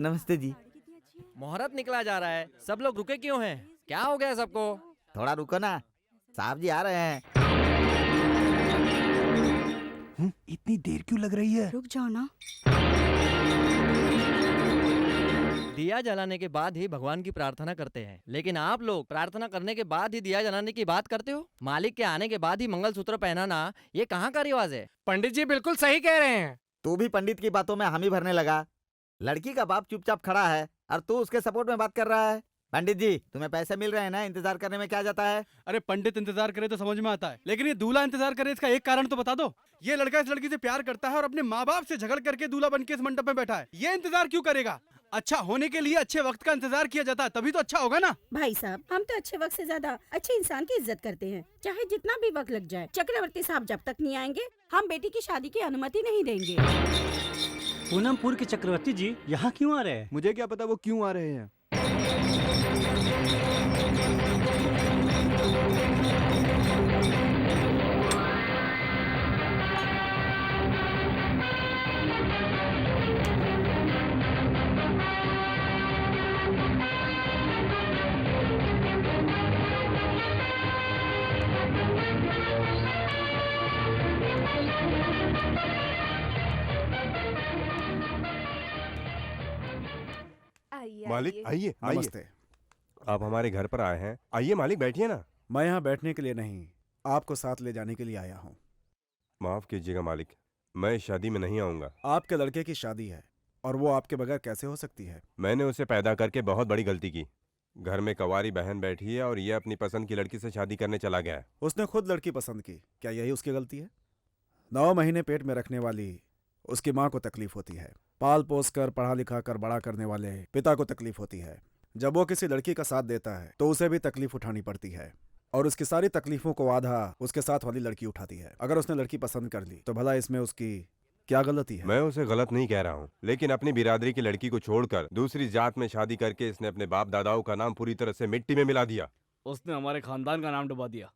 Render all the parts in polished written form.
नमस्ते जी। मुहूर्त निकला जा रहा है, सब लोग रुके क्यों हैं? क्या हो गया सबको? थोड़ा रुको ना, साहब जी आ रहे हैं। इतनी देर क्यों लग रही है? रुक जाओ ना। दिया जलाने के बाद ही भगवान की प्रार्थना करते हैं, लेकिन आप लोग प्रार्थना करने के बाद ही दिया जलाने की बात करते हो। मालिक के आने के बाद ही मंगलसूत्र पहनाना ये कहाँ का रिवाज है? पंडित जी बिल्कुल सही कह रहे हैं। तू भी पंडित की बातों में हामी भरने लगा। लड़की का बाप चुपचाप खड़ा है और तू उसके सपोर्ट में बात कर रहा है। पंडित जी, तुम्हें पैसे मिल रहे हैं ना, इंतजार करने में क्या जाता है? अरे पंडित इंतजार करे तो समझ में आता है, लेकिन ये दूल्हा इंतजार करे इसका एक कारण तो बता दो। ये लड़का इस लड़की से प्यार करता है और अपने माँ बाप से झगड़ करके दूल्हा बन के इस मंडप में बैठा है। ये इंतजार क्यों करेगा? अच्छा होने के लिए अच्छे वक्त का इंतजार किया जाता है, तभी तो अच्छा होगा ना। भाई साहब, हम तो अच्छे वक्त से ज्यादा अच्छे इंसान की इज्जत करते हैं, चाहे जितना भी वक्त लग जाए। चक्रवर्ती साहब जब तक नहीं आएंगे, हम बेटी की शादी की अनुमति नहीं देंगे। पूनमपुर के चक्रवर्ती जी यहाँ क्यों आ रहे हैं? मुझे क्या पता वो क्यों आ रहे हैं। मालिक आइए आइए। नमस्ते। आप हमारे घर पर आए हैं, आइए मालिक बैठिए ना। मैं यहाँ बैठने के लिए नहीं, आपको साथ ले जाने के लिए आया हूँ। माफ कीजिएगा मालिक, मैं इस शादी में नहीं आऊंगा। आपके लड़के की शादी है और वो आपके बगैर कैसे हो सकती है? मैंने उसे पैदा करके बहुत बड़ी गलती की। घर में कंवारी बहन बैठी है और ये अपनी पसंद की लड़की से शादी करने चला गया है। उसने खुद लड़की पसंद की, क्या यही उसकी गलती है? 9 महीने पेट में रखने वाली उसकी माँ को तकलीफ होती है, पाल पोस कर पढ़ा लिखा कर बड़ा करने वाले पिता को तकलीफ होती है। जब वो किसी लड़की का साथ देता है तो उसे भी तकलीफ उठानी पड़ती है और उसकी सारी तकलीफों को आधा उसके साथ वाली लड़की उठाती है। अगर उसने लड़की पसंद कर ली तो भला इसमें उसकी क्या गलती है? मैं उसे गलत नहीं कह रहा हूँ, लेकिन अपनी बिरादरी की लड़की को छोड़कर दूसरी जात में शादी करके इसने अपने बाप दादाओं का नाम पूरी तरह से मिट्टी में मिला दिया। उसने हमारे खानदान का नाम डुबा दिया।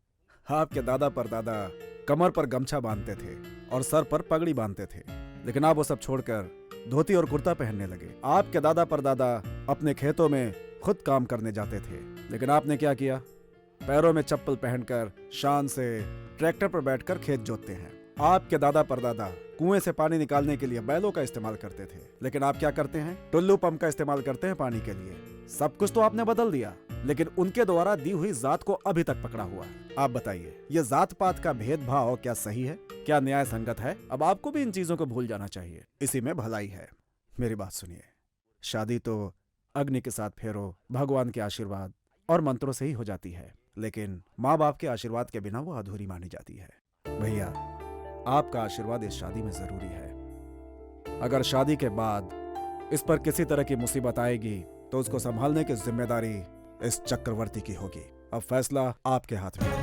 आपके दादा परदादा कमर पर गमछा बांधते थे और सर पर पगड़ी बांधते थे, लेकिन आप वो सब छोड़कर धोती और कुर्ता पहनने लगे। आपके दादा परदादा अपने खेतों में खुद काम करने जाते थे, लेकिन आपने क्या किया? पैरों में चप्पल पहनकर शान से ट्रैक्टर पर बैठकर खेत जोतते हैं। आपके दादा परदादा कुएं से पानी निकालने के लिए बैलों का इस्तेमाल करते थे, लेकिन आप क्या करते हैं? टुल्लू पंप का इस्तेमाल करते हैं पानी के लिए। सब कुछ तो आपने बदल दिया, लेकिन उनके द्वारा दी हुई जात को अभी तक पकड़ा हुआ है। आप बताइए, ये जात पात का भेदभाव क्या सही है? क्या न्याय संगत है? अब आपको भी इन चीजों को भूल जाना चाहिए, इसी में भलाई है। मेरी बात सुनिए, शादी तो अग्नि के साथ फेरो, भगवान के आशीर्वाद और मंत्रों से ही हो जाती है, लेकिन माँ बाप के आशीर्वाद के बिना वो अधूरी मानी जाती है। भैया, आपका आशीर्वाद इस शादी में जरूरी है। अगर शादी के बाद इस पर किसी तरह की मुसीबत आएगी तो उसको संभालने की जिम्मेदारी इस चक्रवर्ती की होगी। अब फैसला आपके हाथ में है।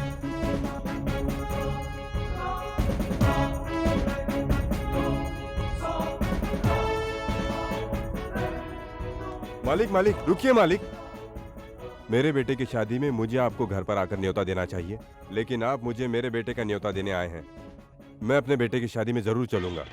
मालिक मालिक रुकिए मालिक। मेरे बेटे की शादी में मुझे आपको घर पर आकर न्योता देना चाहिए, लेकिन आप मुझे मेरे बेटे का न्योता देने आए हैं। मैं अपने बेटे की शादी में जरूर चलूंगा।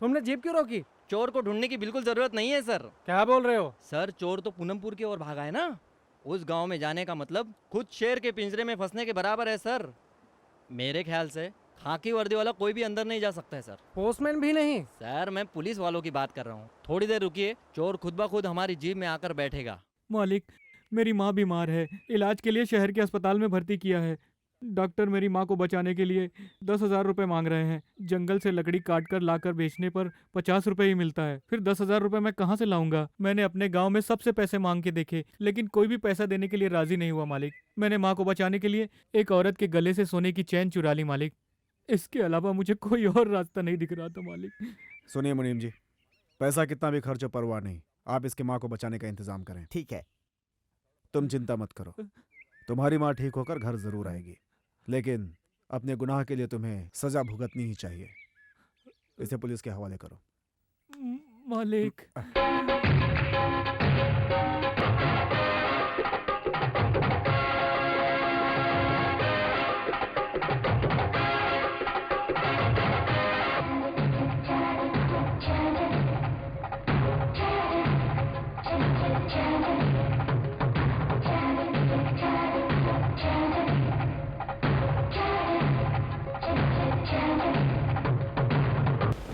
तुमने जीप क्यों रोकी? चोर को ढूंढने की बिल्कुल जरूरत नहीं है सर। क्या बोल रहे हो? सर, चोर तो पूनमपुर की ओर भागा है ना। उस गांव में जाने का मतलब खुद शेर के पिंजरे में फंसने के बराबर है सर। मेरे ख्याल से खाकी वर्दी वाला कोई भी अंदर नहीं जा सकता है सर। पोस्टमैन भी नहीं? सर मैं पुलिस वालों की बात कर रहा हूँ। थोड़ी देर रुकिए, चोर खुद ब खुद हमारी जीप में आकर बैठेगा। मालिक, मेरी माँ बीमार है, इलाज के लिए शहर के अस्पताल में भर्ती किया है। डॉक्टर मेरी माँ को बचाने के लिए 10,000 रुपये मांग रहे हैं। जंगल से लकड़ी काट कर लाकर बेचने पर 50 रुपये ही मिलता है। फिर 10,000 रुपये मैं कहाँ से लाऊंगा? मैंने अपने गांव में सबसे पैसे मांग के देखे, लेकिन कोई भी पैसा देने के लिए राजी नहीं हुआ मालिक। मैंने माँ को बचाने के लिए एक औरत के गले से सोने की चैन चुरा ली मालिक। इसके अलावा मुझे कोई और रास्ता नहीं दिख रहा था मालिक। सुनिए मुनीम जी, पैसा कितना भी खर्च हो परवाह नहीं, आप इसकी माँ को बचाने का इंतजाम करें। ठीक है। तुम चिंता मत करो, तुम्हारी माँ ठीक होकर घर जरूर आएगी, लेकिन अपने गुनाह के लिए तुम्हें सजा भुगतनी ही चाहिए। इसे पुलिस के हवाले करो। मालिक,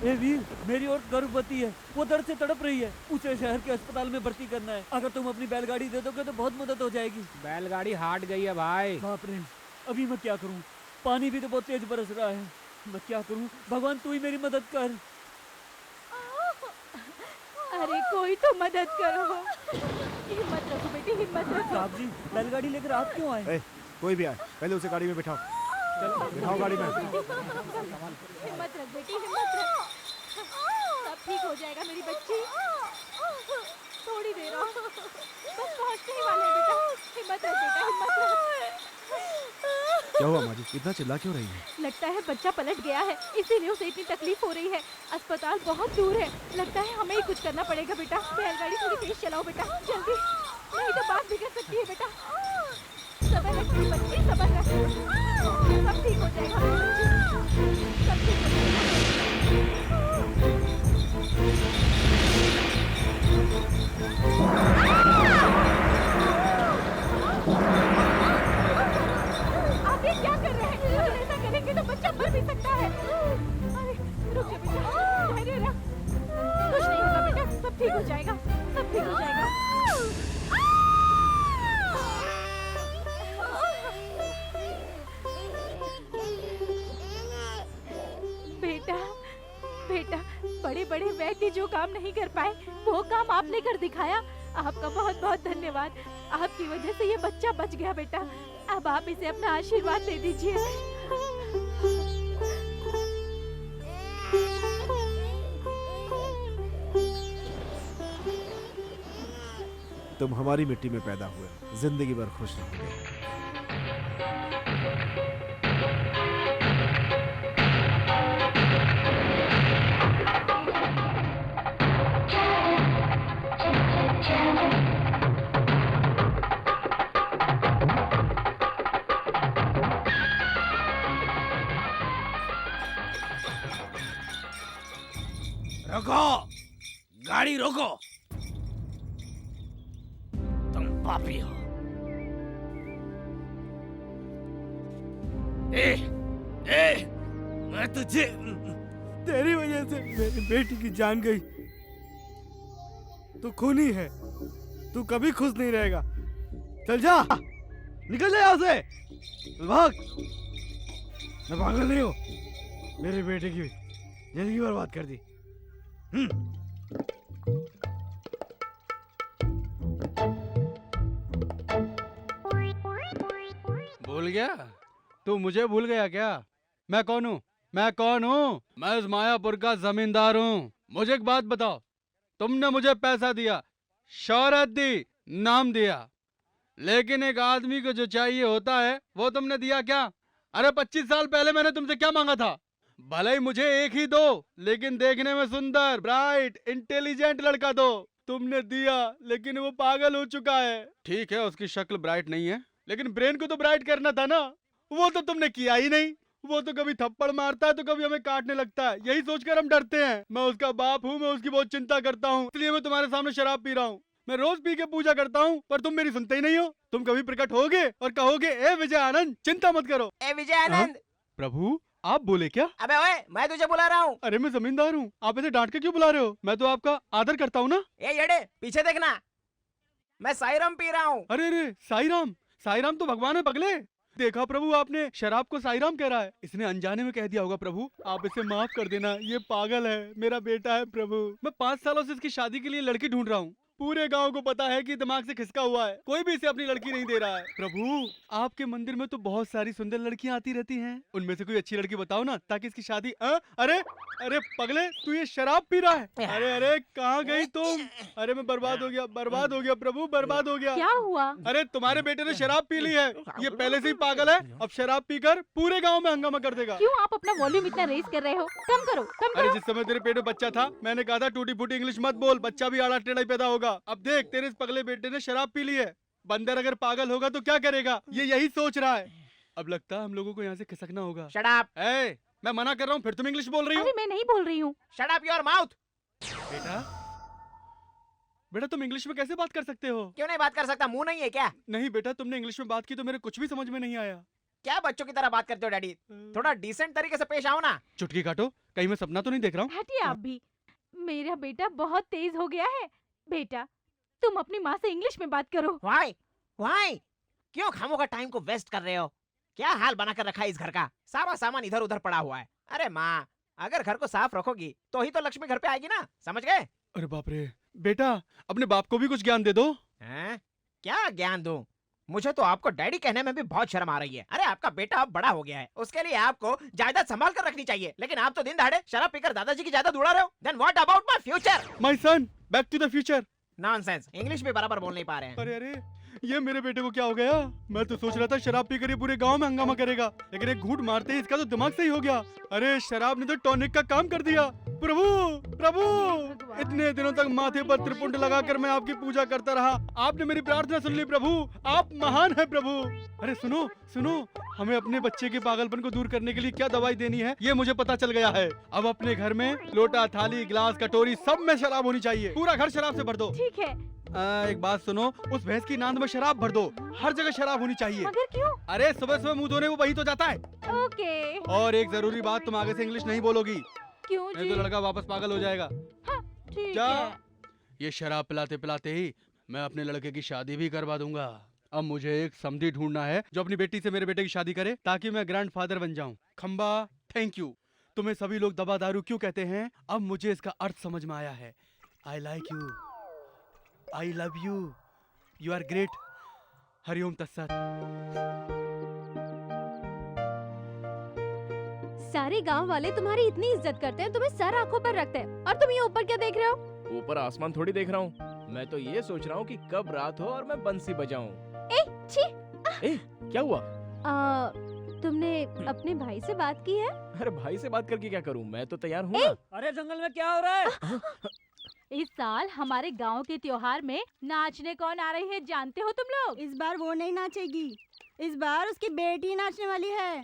ए वीर, मेरी और गर्भवती है, वो दर्द से तड़प रही है, उसे शहर के अस्पताल में भर्ती करना है। अगर तुम अपनी बैलगाड़ी दे दोगे तो बहुत मदद हो जाएगी। बैलगाड़ी हाट गई है भाई। बाप रे, अभी मैं क्या करूं? पानी भी तो बहुत तेज बरस रहा है, मैं क्या करूं? भगवान तू ही मेरी मदद कर। अरे कोई तो मदद करो। हिम्मत रखो बेटी, हिम्मत रखो। साहब जी, बैलगाड़ी लेकर आप क्यों आए? ए, कोई भी आए, पहले उसे गाड़ी में बिठाओ। बिठाओ गाड़ी में। हिम्मत रख बेटी, हिम्मत रख। सब ठीक हो जाएगा मेरी बच्ची। थोड़ी देर और, बस पहुंचने ही वाले हैं बेटा। हिम्मत रख बेटा, हिम्मत रख। क्या हुआ माँ जी, इतना चिल्ला क्यों रही है? लगता है बच्चा पलट गया है, इसीलिए उसे इतनी तकलीफ हो रही है। अस्पताल बहुत दूर है, लगता है हमें ही कुछ करना पड़ेगा बेटा। बैलगाड़ी थोड़ी तेज चलाओ बेटा, जल्दी, नहीं तो बात बिगड़ सकती है बेटा। सबर रख मेरी बच्ची, सबर रख। सब ठीक हो जाएगा मेरी बच्ची, सब ठीक हो जाएगा। आप ये क्या कर रहे हैं? अगर ऐसा करेंगे तो बच्चा मर भी सकता है। अरे रुक जा बेटा, धैर्य रख। कुछ नहीं होगा बेटा, सब ठीक हो जाएगा, सब ठीक हो जाएगा। बेटा, बेटा, बड़े बड़े वैद्य जो काम नहीं कर पाए वो काम आपने कर दिखाया। आपका बहुत बहुत धन्यवाद। आपकी वजह से ये बच्चा बच गया बेटा। अब आप इसे अपना आशीर्वाद दे दीजिए। तुम हमारी मिट्टी में पैदा हुए, जिंदगी भर खुश रहोगे। रोको, गाड़ी रोको। तुम पापी हो। मैं तुझे, तेरी वजह से मेरी बेटी की जान गई। तू खूनी है, तू कभी खुश नहीं रहेगा। चल जा, निकल जा यहाँ से, भाग। मैं पागल नहीं हूँ, मेरे बेटे की जिंदगी बर्बाद कर दी। भूल गया? तू मुझे भूल गया क्या? मैं कौन हूँ? मैं कौन हूँ? मैं इस मायापुर का जमींदार हूँ। मुझे एक बात बताओ, तुमने मुझे पैसा दिया, शोहरत दी, नाम दिया, लेकिन एक आदमी को जो चाहिए होता है वो तुमने दिया क्या? अरे 25 साल पहले मैंने तुमसे क्या मांगा था? भले ही मुझे एक ही दो, लेकिन देखने में सुंदर, ब्राइट, इंटेलिजेंट लड़का दो। तुमने दिया, लेकिन वो पागल हो चुका है। ठीक है, उसकी शक्ल ब्राइट नहीं है, लेकिन ब्रेन को तो ब्राइट करना था ना। वो तो तुमने किया ही नहीं। वो तो कभी थप्पड़ मारता है तो कभी हमें काटने लगता है। यही सोचकर हम डरते हैं। मैं उसका बाप हूँ, मैं उसकी बहुत चिंता करता हूँ, इसलिए मैं तुम्हारे सामने शराब पी रहा हूँ। मैं रोज पी के पूजा करता हूँ, पर तुम मेरी सुनते ही नहीं हो। तुम कभी प्रकट होगे और कहोगे ए विजय आनंद, चिंता मत करो। ए विजय आनंद। प्रभु आप बोले क्या? अबे ओए, मैं तुझे बुला रहा हूँ। अरे मैं जमींदार हूँ, आप ऐसे डांट के क्यों बुला रहे हो? मैं तो आपका आदर करता हूँ ना। ए येड़े, पीछे देखना, मैं साईराम पी रहा हूँ। अरे अरे साईराम, साईराम तो भगवान है पगले। देखा प्रभु, आपने शराब को साईराम कह रहा है। इसने अनजाने में कह दिया होगा। प्रभु आप इसे माफ कर देना, ये पागल है, मेरा बेटा है। प्रभु मैं 5 सालों से इसकी शादी के लिए लड़की ढूंढ रहा हूँ। पूरे गांव को पता है कि दिमाग से खिसका हुआ है, कोई भी इसे अपनी लड़की नहीं दे रहा है। प्रभु आपके मंदिर में तो बहुत सारी सुंदर लड़कियां आती रहती हैं, उनमें से कोई अच्छी लड़की बताओ ना, ताकि इसकी शादी। अरे अरे पगले, तू ये शराब पी रहा है? अरे अरे कहाँ गई तुम? अरे मैं बर्बाद हो गया, बर्बाद हो गया प्रभु, बर्बाद हो गया। क्या हुआ? अरे तुम्हारे बेटे ने शराब पी ली है, ये पहले से ही पागल है, अब शराब पीकर पूरे गांव में हंगामा कर देगा। क्यों आप अपना वॉल्यूम इतना रेज कर रहे हो? कम करो, कम अरे करो। जिस समय तेरे पेट में बच्चा था, मैंने कहा था टूटी फूटी इंग्लिश मत बोल, बच्चा भी आड़ा टेढ़ा ही पैदा होगा। अब देख, तेरे इस पगले बेटे ने शराब पी ली है। बंदर अगर पागल होगा तो क्या करेगा? ये यही सोच रहा है। अब लगता है हम लोगों को यहाँ से खिसकना होगा। Shut up. मैं मना कर रहा हूँ, फिर तुम इंग्लिश बोल रही हो। अरे मैं नहीं बोल रही हूँ। Shut up your mouth. बेटा बेटा तुम इंग्लिश में कैसे बात कर सकते हो? क्यों नहीं बात कर सकता? मुंह नहीं है क्या? नहीं बेटा, तुमने इंग्लिश में बात की तो मेरे कुछ भी समझ में नहीं आया। क्या बच्चों की तरह बात करते हो डैडी? थोड़ा डिसेंट तरीके से पेश आओ ना। चुटकी काटो, कहीं मैं सपना तो नहीं देख रहा हूँ? हटिए आप भी। मेरा बेटा बहुत तेज हो गया है। बेटा तुम अपनी माँ से इंग्लिश में बात करो। वाई वाई, क्यों खामों का टाइम को वेस्ट कर रहे हो? क्या हाल बना कर रखा है इस घर का? सारा सामान इधर उधर पड़ा हुआ है। अरे माँ, अगर घर को साफ रखोगी तो ही तो लक्ष्मी घर पे आएगी ना, समझ गए? अरे बाप रे बेटा, अपने बाप को भी कुछ ज्ञान दे दो। हैं? क्या ज्ञान दूं? मुझे तो आपको डैडी कहने में भी बहुत शर्म आ रही है। अरे आपका बेटा अब बड़ा हो गया है, उसके लिए आपको जायदाद संभाल कर रखनी चाहिए, लेकिन आप तो दिन दहाड़े शराब पीकर दादाजी की जायदाद उड़ा रहे हो। Then what about my future? My son, back to the future. Nonsense, English भी बराबर बोल नहीं पा रहे हैं। अरे अरे, ये मेरे बेटे को क्या हो गया? मैं तो सोच रहा था शराब पीकर ये पूरे गांव में हंगामा करेगा, लेकिन एक घूंट मारते ही इसका तो दिमाग सही हो गया। अरे शराब ने तो टॉनिक का काम कर दिया। प्रभु प्रभु, इतने दिनों तक माथे पर त्रिपुंड लगाकर मैं आपकी पूजा करता रहा, आपने मेरी प्रार्थना सुन ली। प्रभु आप महान है प्रभु। अरे सुनो सुनो, हमें अपने बच्चे के पागलपन को दूर करने के लिए क्या दवाई देनी है ये मुझे पता चल गया है। अब अपने घर में लोटा, थाली, गिलास, कटोरी सब में शराब होनी चाहिए। पूरा घर शराब से भर दो। ठीक है। एक बात सुनो, उस भैंस की नांद में शराब भर दो, हर जगह शराब होनी चाहिए। मगर क्यों? अरे सुबह सुबह मुंह धोने वो वही तो जाता है। ओके। और एक जरूरी बात, तुम आगे से इंग्लिश नहीं बोलोगी, क्यों नहीं जी? तो लड़का वापस पागल हो जाएगा। ठीक जा। है। ये शराब पिलाते पिलाते ही मैं अपने लड़के की शादी भी करवा दूंगा। अब मुझे एक समधी ढूंढना है जो अपनी बेटी से मेरे बेटे की शादी करे, ताकि मैं ग्रैंडफादर बन जाऊं। खंबा, थैंक यू। तुम्हें सभी लोग दबा दारू क्यों कहते हैं, अब मुझे इसका अर्थ समझ में आया है। I like you, I love you, you are great. हरिओम तत्सत। सारे गांव वाले तुम्हारी इतनी इज्जत करते हैं, तुम्हें सर आंखों पर रखते हैं, और तुम ये ऊपर क्या देख रहे हो? ऊपर आसमान थोड़ी देख रहा हूँ, मैं तो ये सोच रहा हूँ कि कब रात हो और मैं बंसी बजाऊं। छी। क्या हुआ? तुमने अपने भाई से बात की है? अरे भाई से बात करके क्या करूँ, मैं तो तैयार हूँ ना। अरे जंगल में क्या हो रहा है? इस साल हमारे गांव के त्योहार में नाचने कौन आ रही है जानते हो तुम लोग? इस बार वो नहीं नाचेगी, इस बार उसकी बेटी नाचने वाली है।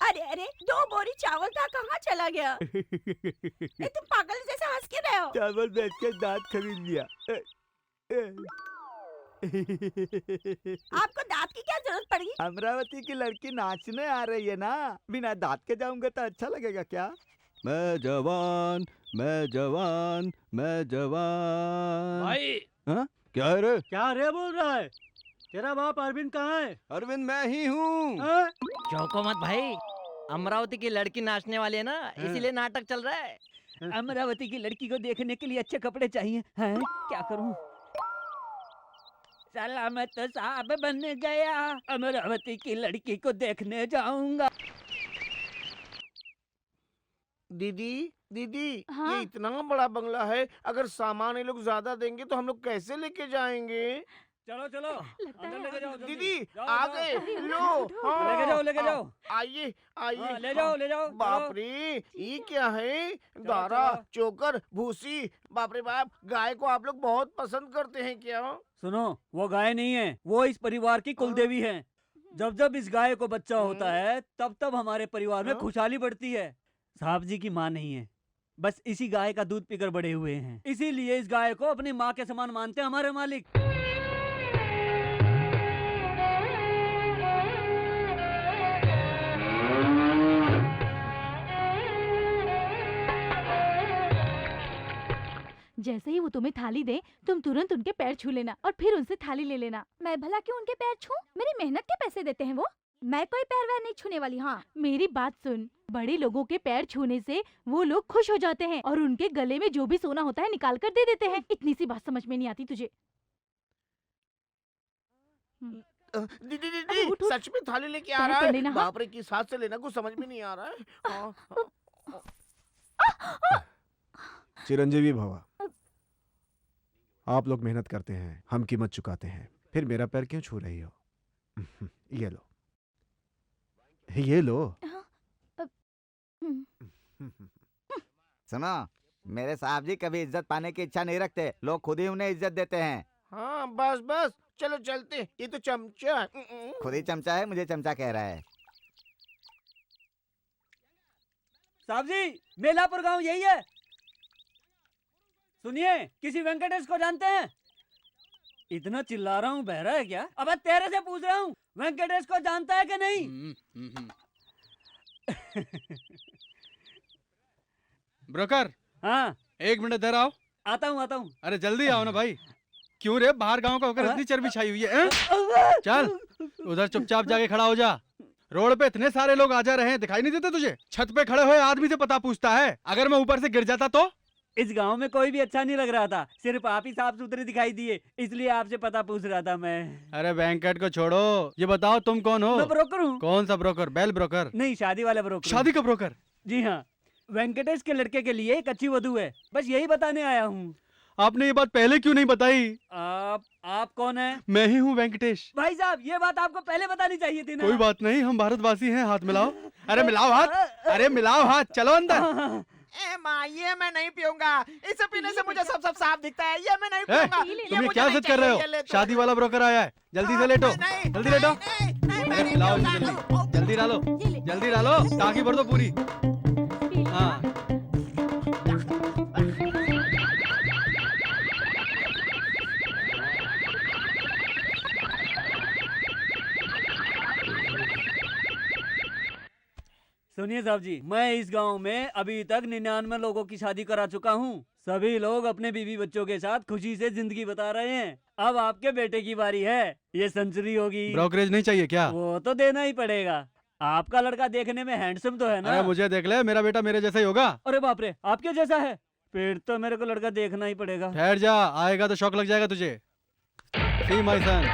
अरे अरे, 2 बोरी चावल था, कहाँ चला गया? तुम पागल जैसे हंस के रहे हो। चावल बेच के दांत खरीद लिया। आपको दांत की क्या जरूरत पड़ी? अमरावती की लड़की नाचने आ रही है ना, बिना दांत के जाऊंगा तो अच्छा लगेगा क्या? मैं जवान, मैं जवान, मैं जवान। भाई हाँ? क्या है रे? क्या रे बोल रहा है? तेरा बाप अरविंद कहाँ है? अरविंद मैं ही हूँ। चौंको मत भाई, अमरावती की लड़की नाचने वाली है ना, इसीलिए नाटक चल रहा है। अमरावती की लड़की को देखने के लिए अच्छे कपड़े चाहिए। हैं? क्या करूं? सलामत साहब बन गया, अमरावती की लड़की को देखने जाऊंगा। दीदी दीदी, हाँ? ये इतना बड़ा बंगला है, अगर सामान ये लोग ज्यादा देंगे तो हम लोग कैसे लेके जाएंगे? चलो चलो, लगता अंदर है लेके जाओ। जल्दी। दीदी जाओ, आ जाओ। गए, अरे, लो। उठो, हाँ, लेके जाओ, लेके जाओ। आइए आइए। हाँ, ले जाओ, ले जाओ। बाप चलो। रे, ये क्या है? दारा, चलो। चोकर, भूसी। बाप रे बाप, गाय को आप लोग बहुत पसंद करते हैं क्या? सुनो, वो गाय नहीं है, वो इस परिवार की कुलदेवी है। जब जब इस गाय को बच्चा होता है, तब तब हमारे परिवार में खुशहाली बढ़ती है। साहब जी की माँ नहीं है, बस इसी गाय का दूध पीकर बड़े हुए हैं, इसीलिए इस गाय को अपनी माँ के समान मानते हैं हमारे मालिक। जैसे ही वो तुम्हें थाली दे, तुम तुरंत उनके पैर छू लेना और फिर उनसे थाली ले लेना। मैं भला क्यों उनके पैर छूं? मेरी मेहनत के पैसे देते हैं वो। मैं कोई पैर वैर नहीं छूने वाली। हाँ, मेरी बात सुन, बड़े लोगों के पैर छूने से वो लोग खुश हो जाते हैं और उनके गले में जो भी सोना होता है निकाल कर दे देते हैं। इतनी सी बात समझ में नहीं आती तुझे? दीदी अरे दीदी उठ, उठ। सच में थाली लेके आ पैर रहा कर है। लेना, हाँ? बाप रे, किस हाथ से लेना कुछ समझ में नहीं आ रहा है। हाँ, चिरंजीवी भवा। आप लोग मेहनत करते हैं, हम कीमत चुकाते हैं, फिर मेरा पैर क्यों छू रही हो? ये लो, ये लो। सुनो, मेरे साहब जी कभी इज्जत पाने की इच्छा नहीं रखते, लोग खुद ही उन्हें इज्जत देते हैं। हाँ बस बस, चलो चलते। ये तो चमचा है। खुद ही चमचा है, मुझे चमचा कह रहा है। साहब जी, मेलापुर गांव यही है। सुनिए, किसी वेंकटेश को जानते हैं? इतना चिल्ला रहा हूँ, बहरा है क्या? अब तेरे से पूछ रहा हूँ, वेंकटेश को जानता है कि नहीं? ब्रोकर, हाँ 1 मिनट इधर आओ। आता हूँ। अरे जल्दी आओ ना भाई। क्यों रे, बाहर गांव का होकर इतनी चर्बी छाई हुई है? चल उधर चुपचाप जाके खड़ा हो जा। रोड पे इतने सारे लोग आ जा रहे हैं, दिखाई नहीं देते तुझे? छत पे खड़े हुए आदमी से पता पूछता है, अगर मैं ऊपर से गिर जाता तो? इस गांव में कोई भी अच्छा नहीं लग रहा था, सिर्फ आप ही साफ सुथरे दिखाई दिए, इसलिए आपसे पता पूछ रहा था मैं। अरे वेंकट को छोड़ो, ये बताओ तुम कौन हो? मैं ब्रोकर हूँ। कौन सा ब्रोकर? बैल ब्रोकर? नहीं, शादी वाला ब्रोकर। शादी का ब्रोकर? जी हाँ, वेंकटेश के लड़के के लिए एक अच्छी वधू है, बस यही बताने आया हूँ। आपने ये बात पहले क्यों नहीं बताई? आप कौन है? मैं ही हूँ वेंकटेश। भाई साहब, ये बात आपको पहले बतानी चाहिए थी ना। कोई बात नहीं, हम भारतवासी हैं, हाथ मिलाओ। अरे मिलाओ हाथ, अरे मिलाओ हाथ, चलो अंदर। ए माँ, ये मैं नहीं पीऊंगा, इसे पीने से मुझे सब साफ दिखता है, ये मैं नहीं पीऊंगा। तुम ये क्या जिद कर रहे हो? शादी वाला ब्रोकर आया है, जल्दी से लेटो, जल्दी लेटो। अरे मिलाओ जल्दी, जल्दी डालो, जल्दी डालो, टाकी भर दो पूरी। हाँ सुनिए साहब जी, मैं इस गांव में अभी तक 99 लोगों की शादी करा चुका हूँ। सभी लोग अपने बीवी बच्चों के साथ खुशी से जिंदगी बता रहे हैं। अब आपके बेटे की बारी है, ये सेंचुरी होगी। ब्रोकरेज नहीं चाहिए क्या? वो तो देना ही पड़ेगा। आपका लड़का देखने में हैंडसम तो है ना? अरे मुझे देख ले, मेरा बेटा मेरे जैसा ही होगा। अरे बाप रे, आपके जैसा है? फिर तो मेरे को लड़का देखना ही पड़ेगा। ठहर जा, आएगा तो शौक लग जाएगा तुझे। See my son।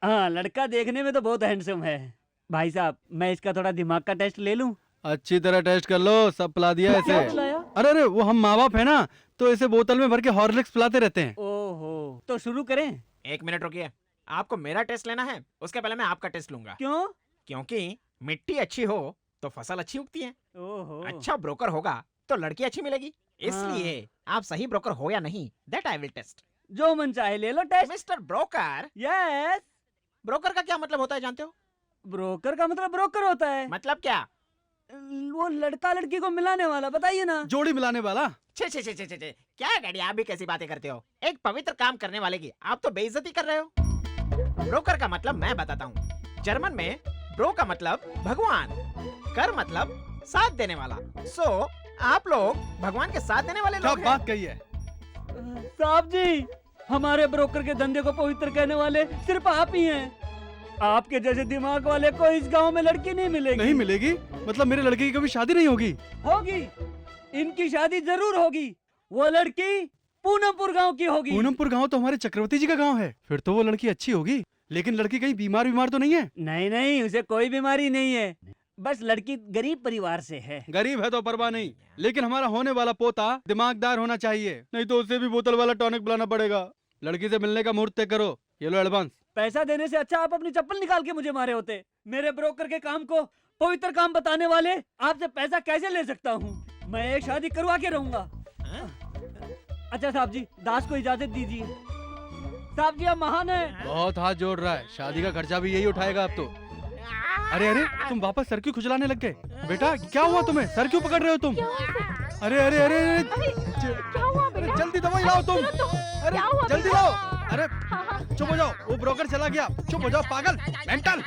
हाँ, लड़का देखने में तो बहुत हैंडसम है। भाई साहब, मैं इसका थोड़ा दिमाग का टेस्ट ले लूं? अच्छी तरह टेस्ट कर लो, सब पिला दिया इसे। क्या पिलाया? अरे अरे, वो हम माँ बाप है ना, तो इसे बोतल में भर के हॉर्लिक्स पिलाते रहते हैं। ओहो, तो शुरू करें? 1 मिनट रुकिए, आपको मेरा टेस्ट लेना है, उसके पहले मैं आपका टेस्ट लूंगा। क्यों? क्योंकि मिट्टी अच्छी हो तो फसल अच्छी उगती है। ओहो। अच्छा ब्रोकर होगा तो लड़की अच्छी मिलेगी, इसलिए आप सही ब्रोकर हो या नहीं, दैट आई विल टेस्ट। जो मन चाहे ले लो test. Mister broker. Yes. Broker का क्या मतलब होता है जानते हो? ब्रोकर का मतलब ब्रोकर होता है। मतलब क्या? वो लड़का लड़की को मिलाने वाला, बताइए ना। जोड़ी मिलाने वाला। छे छे छे छे छे, क्या गाड़ी, आप भी कैसी बातें करते हो? एक पवित्र काम करने वाले की आप तो बेइज्जती कर रहे हो। ब्रोकर का मतलब मैं बताता हूँ। जर्मन में ब्रो का मतलब भगवान, कर मतलब साथ देने वाला। सो आप लोग भगवान के साथ देने वाले लोग हैं। बात कही है साहब जी, हमारे ब्रोकर के धंधे को पवित्र कहने वाले सिर्फ आप ही हैं। आपके जैसे दिमाग वाले को इस गांव में लड़की नहीं मिलेगी। नहीं मिलेगी? मतलब मेरे लड़के की कभी शादी नहीं होगी? होगी, इनकी शादी जरूर होगी। वो लड़की पूनमपुर गांव की होगी। पूनमपुर गांव तो हमारे चक्रवर्ती जी का गांव है, फिर तो वो लड़की अच्छी होगी। लेकिन लड़की कहीं बीमार तो नहीं है? नहीं नहीं, उसे कोई बीमारी नहीं है, बस लड़की गरीब परिवार से है। गरीब है तो परवाह नहीं, लेकिन हमारा होने वाला पोता दिमागदार होना चाहिए, नहीं तो उसे भी बोतल वाला टॉनिक बुलाना पड़ेगा। लड़की से मिलने का मुहूर्त तय करो, ये लो एडवांस। पैसा देने से अच्छा आप अपनी चप्पल निकाल के मुझे मारे होते। मेरे ब्रोकर के काम को पवित्र काम बताने वाले आपसे पैसा कैसे ले सकता हूँ? मैं एक शादी करवा के रहूंगा। अच्छा साहब जी, दास को इजाजत दीजिए। साहब जी आप महान है। बहुत हाथ जोड़ रहा है, शादी का खर्चा भी यही उठाएगा अब तो। अरे अरे तुम वापस सर क्यों खुजलाने लग गए? बेटा क्या हुआ तुम्हें? सर क्यों पकड़ रहे हो तुम? अरे अरे अरे अरे क्या हुआ बेटा? जल्दी दवाई लाओ तुम। अरे क्या हुआ जल्दी बेटा? लाओ। अरे चुप हो जाओ, वो ब्रोकर चला गया। चुप हो जाओ पागल, मेंटल।